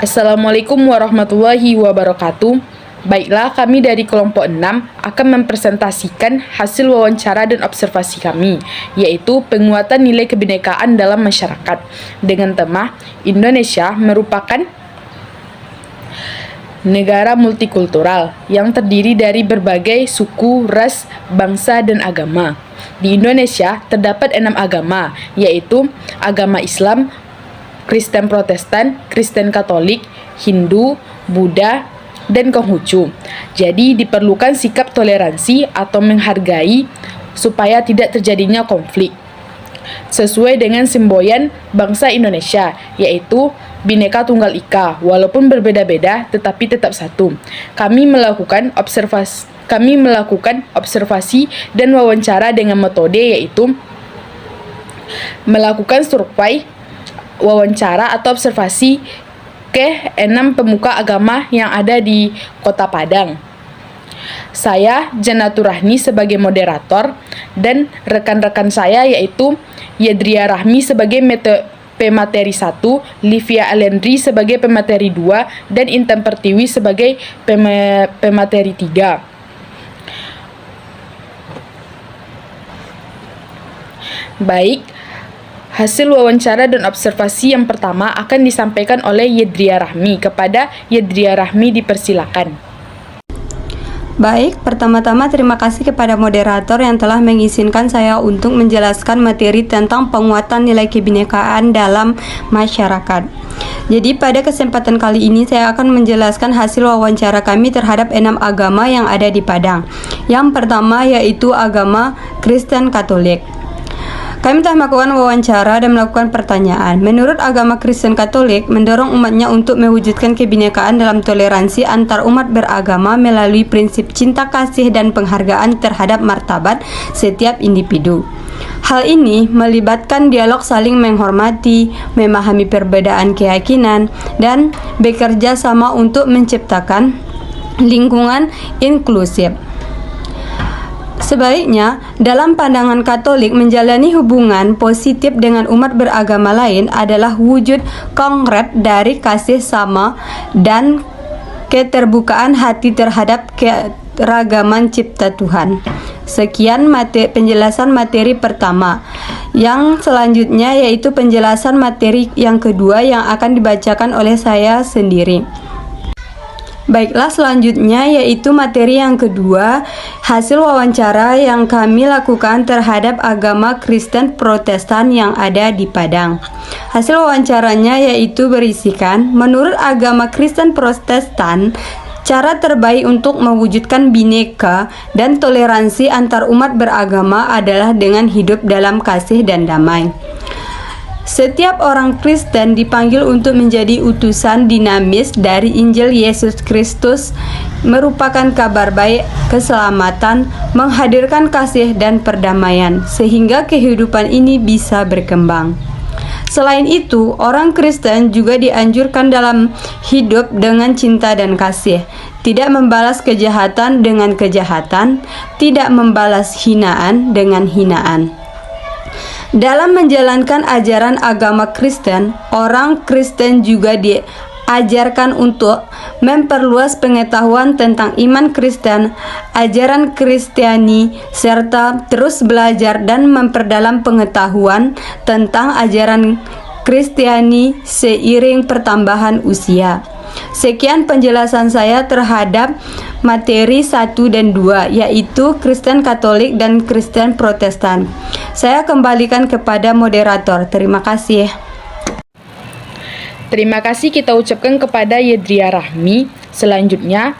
Assalamualaikum warahmatullahi wabarakatuh. Baiklah, kami dari kelompok 6 akan mempresentasikan hasil wawancara dan observasi kami, yaitu penguatan nilai kebinekaan dalam masyarakat, dengan tema Indonesia merupakan negara multikultural yang terdiri dari berbagai suku, ras, bangsa, dan agama. Di Indonesia terdapat 6 agama, yaitu agama Islam, Kristen Protestan, Kristen Katolik, Hindu, Buddha, dan Konghucu. Jadi diperlukan sikap toleransi atau menghargai supaya tidak terjadinya konflik. Sesuai dengan semboyan bangsa Indonesia, yaitu Bhinneka Tunggal Ika, walaupun berbeda-beda tetapi tetap satu. Kami melakukan observasi dan wawancara dengan metode yaitu melakukan survei, wawancara atau observasi ke 6 pemuka agama yang ada di Kota Padang. Saya Janatur Rahni sebagai moderator dan rekan-rekan saya yaitu Yedria Rahmi sebagai pemateri 1, Livia Alendri sebagai pemateri 2, dan Intan Pertiwi sebagai pemateri 3. Baik, hasil wawancara dan observasi yang pertama akan disampaikan oleh Yedria Rahmi. Kepada Yedria Rahmi dipersilakan. Baik, pertama-tama terima kasih kepada moderator yang telah mengizinkan saya untuk menjelaskan materi tentang penguatan nilai kebinekaan dalam masyarakat. Jadi pada kesempatan kali ini saya akan menjelaskan hasil wawancara kami terhadap 6 agama yang ada di Padang. Yang pertama yaitu agama Kristen Katolik. Kami telah melakukan wawancara dan melakukan pertanyaan. Menurut agama Kristen Katolik, mendorong umatnya untuk mewujudkan kebinekaan dalam toleransi antar umat beragama melalui prinsip cinta kasih dan penghargaan terhadap martabat setiap individu. Hal ini melibatkan dialog saling menghormati, memahami perbedaan keyakinan, dan bekerja sama untuk menciptakan lingkungan inklusif. Sebaliknya, dalam pandangan Katolik, menjalani hubungan positif dengan umat beragama lain adalah wujud konkret dari kasih sama dan keterbukaan hati terhadap keragaman cipta Tuhan. Sekian penjelasan materi pertama. Yang selanjutnya yaitu penjelasan materi yang kedua yang akan dibacakan oleh saya sendiri. Baiklah, selanjutnya yaitu materi yang kedua, hasil wawancara yang kami lakukan terhadap agama Kristen Protestan yang ada di Padang. Hasil wawancaranya yaitu berisikan, menurut agama Kristen Protestan, cara terbaik untuk mewujudkan bhinneka dan toleransi antar umat beragama adalah dengan hidup dalam kasih dan damai. Setiap orang Kristen dipanggil untuk menjadi utusan dinamis dari Injil Yesus Kristus, merupakan kabar baik, keselamatan, menghadirkan kasih dan perdamaian, sehingga kehidupan ini bisa berkembang. Selain itu, orang Kristen juga dianjurkan dalam hidup dengan cinta dan kasih, tidak membalas kejahatan dengan kejahatan, tidak membalas hinaan dengan hinaan. Dalam menjalankan ajaran agama Kristen, orang Kristen juga diajarkan untuk memperluas pengetahuan tentang iman Kristen, ajaran Kristiani, serta terus belajar dan memperdalam pengetahuan tentang ajaran Kristiani seiring pertambahan usia. Sekian penjelasan saya terhadap materi 1 dan 2, yaitu Kristen Katolik dan Kristen Protestan. Saya kembalikan kepada moderator. Terima kasih. Terima kasih kita ucapkan kepada Yedria Rahmi. Selanjutnya,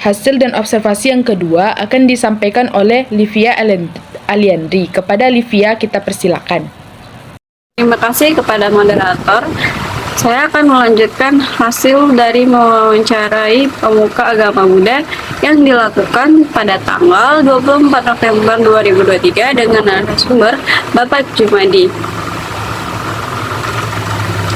hasil dan observasi yang kedua akan disampaikan oleh Livia Alendri. Kepada Livia kita persilakan. Terima kasih kepada moderator. Saya akan melanjutkan hasil dari mewawancarai pemuka agama Buddha yang dilakukan pada tanggal 24 November 2023 dengan narasumber Bapak Jumadi.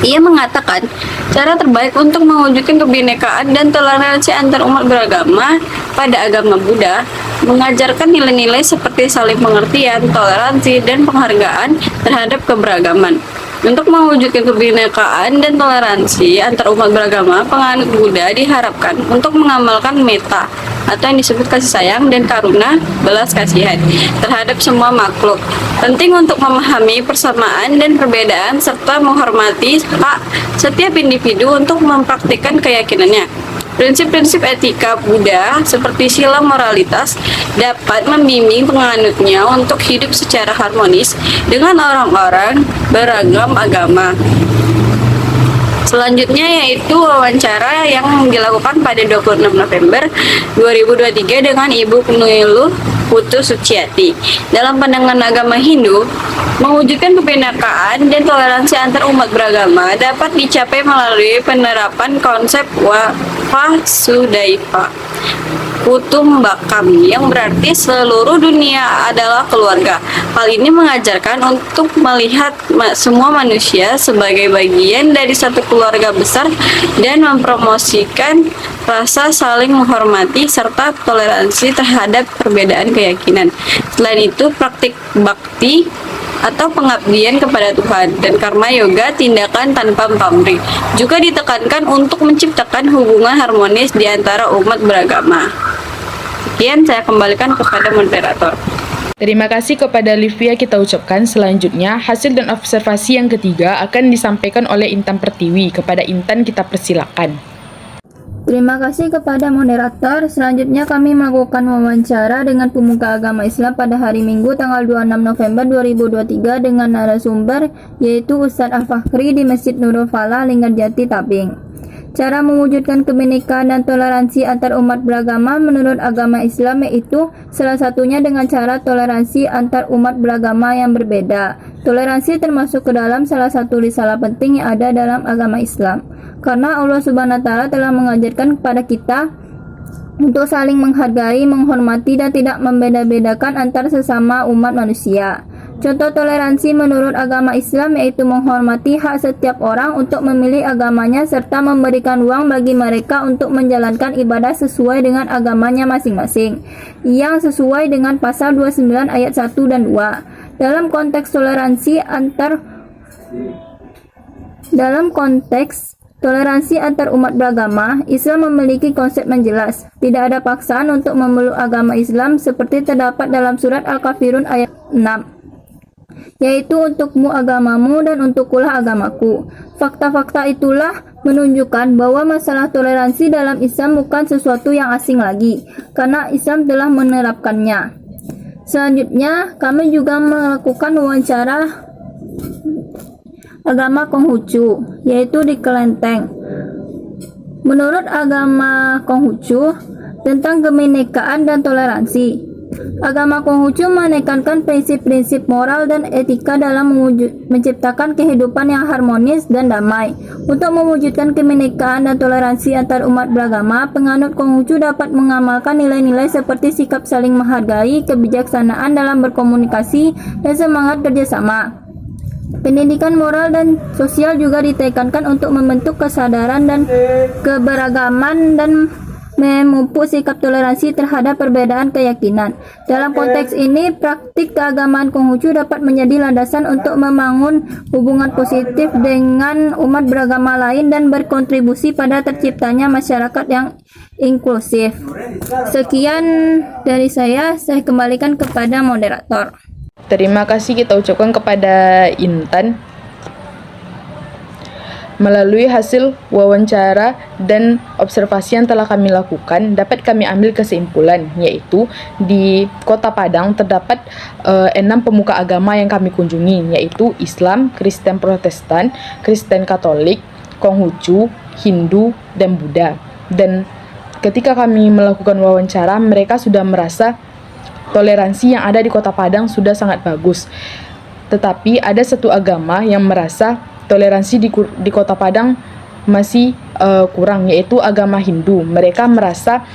Ia mengatakan, cara terbaik untuk mewujudkan kebinekaan dan toleransi antar umat beragama pada agama Buddha mengajarkan nilai-nilai seperti saling pengertian, toleransi, dan penghargaan terhadap keberagaman. Untuk mewujudkan kebinekaan dan toleransi antar umat beragama, penganut Buddha diharapkan untuk mengamalkan metta atau yang disebut kasih sayang dan karuna belas kasihan terhadap semua makhluk. Penting untuk memahami persamaan dan perbedaan serta menghormati hak setiap individu untuk mempraktikkan keyakinannya. Prinsip-prinsip etika Buddha seperti sila moralitas dapat membimbing penganutnya untuk hidup secara harmonis dengan orang-orang beragam agama. Selanjutnya yaitu wawancara yang dilakukan pada 26 November 2023 dengan Ibu Penuiluh Putu Suciati. Dalam pandangan agama Hindu, mewujudkan kebinekaan dan toleransi antar umat beragama dapat dicapai melalui penerapan konsep Vasudhaiva Kutumbakam yang berarti seluruh dunia adalah keluarga. Hal ini mengajarkan untuk melihat semua manusia sebagai bagian dari satu keluarga besar dan mempromosikan rasa saling menghormati serta toleransi terhadap perbedaan keyakinan. Selain itu, praktik bakti atau pengabdian kepada Tuhan dan karma yoga tindakan tanpa pamrih juga ditekankan untuk menciptakan hubungan harmonis di antara umat beragama. Sekian saya kembalikan kepada moderator. Terima kasih kepada Livia kita ucapkan. Selanjutnya, hasil dan observasi yang ketiga akan disampaikan oleh Intan Pertiwi. Kepada Intan kita persilakan. Terima kasih kepada moderator. Selanjutnya kami melakukan wawancara dengan pemuka agama Islam pada hari Minggu tanggal 26 November 2023 dengan narasumber yaitu Ustadz Al-Fakhri di Masjid Nurul Falah, Linggarjati, Tabing. Cara mewujudkan kebinekaan dan toleransi antar umat beragama menurut agama Islam yaitu salah satunya dengan cara toleransi antar umat beragama yang berbeda. Toleransi termasuk ke dalam salah satu risalah penting yang ada dalam agama Islam. Karena Allah Subhanahu wa taala telah mengajarkan kepada kita untuk saling menghargai, menghormati dan tidak membeda-bedakan antar sesama umat manusia. Contoh toleransi menurut agama Islam yaitu menghormati hak setiap orang untuk memilih agamanya serta memberikan ruang bagi mereka untuk menjalankan ibadah sesuai dengan agamanya masing-masing yang sesuai dengan pasal 29 ayat 1 dan 2. Dalam konteks toleransi antar umat beragama, Islam memiliki konsep menjelas. Tidak ada paksaan untuk memeluk agama Islam seperti terdapat dalam surat Al-Kafirun ayat 6. Yaitu untukmu agamamu dan untukkulah agamaku. Fakta-fakta itulah menunjukkan bahwa masalah toleransi dalam Islam bukan sesuatu yang asing lagi, karena Islam telah menerapkannya. Selanjutnya, kami juga melakukan wawancara agama Konghucu, yaitu di Kelenteng. Menurut agama Konghucu, tentang kebinekaan dan toleransi, agama Konghucu menekankan prinsip-prinsip moral dan etika dalam menciptakan kehidupan yang harmonis dan damai. Untuk mewujudkan kebinekaan dan toleransi antar umat beragama, penganut Konghucu dapat mengamalkan nilai-nilai seperti sikap saling menghargai, kebijaksanaan dalam berkomunikasi, dan semangat kerjasama. Pendidikan moral dan sosial juga ditekankan untuk membentuk kesadaran dan keberagaman dan memupuk sikap toleransi terhadap perbedaan keyakinan. Dalam konteks ini, praktik keagamaan Konghucu dapat menjadi landasan untuk membangun hubungan positif dengan umat beragama lain dan berkontribusi pada terciptanya masyarakat yang inklusif. Sekian dari saya kembalikan kepada moderator. Terima kasih kita ucapkan kepada Intan. Melalui hasil wawancara dan observasi yang telah kami lakukan, dapat kami ambil kesimpulan, yaitu di Kota Padang terdapat 6 pemuka agama yang kami kunjungi, yaitu Islam, Kristen Protestan, Kristen Katolik, Konghucu, Hindu, dan Buddha. Dan ketika kami melakukan wawancara, mereka sudah merasa toleransi yang ada di Kota Padang sudah sangat bagus. Tetapi ada satu agama yang merasa toleransi di Kota Padang masih kurang, yaitu agama Hindu. Mereka merasa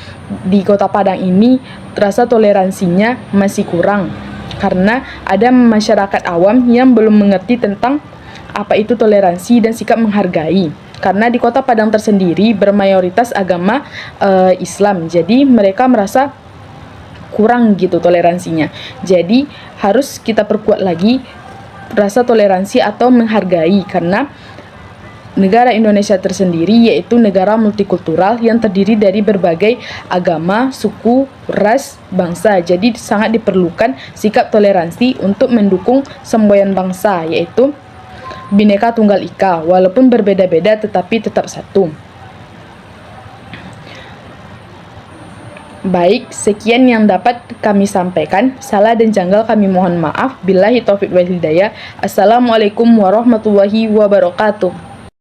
di Kota Padang ini terasa toleransinya masih kurang karena ada masyarakat awam yang belum mengerti tentang apa itu toleransi dan sikap menghargai. Karena di Kota Padang tersendiri bermayoritas agama Islam, jadi mereka merasa kurang gitu toleransinya. Jadi harus kita perkuat lagi rasa toleransi atau menghargai, karena negara Indonesia tersendiri yaitu negara multikultural yang terdiri dari berbagai agama, suku, ras, bangsa. Jadi sangat diperlukan sikap toleransi untuk mendukung semboyan bangsa, yaitu Bhinneka Tunggal Ika, walaupun berbeda-beda tetapi tetap satu. Baik, sekian yang dapat kami sampaikan. Salah dan janggal kami mohon maaf. Billahi taufiq wal hidayah. Assalamualaikum warahmatullahi wabarakatuh.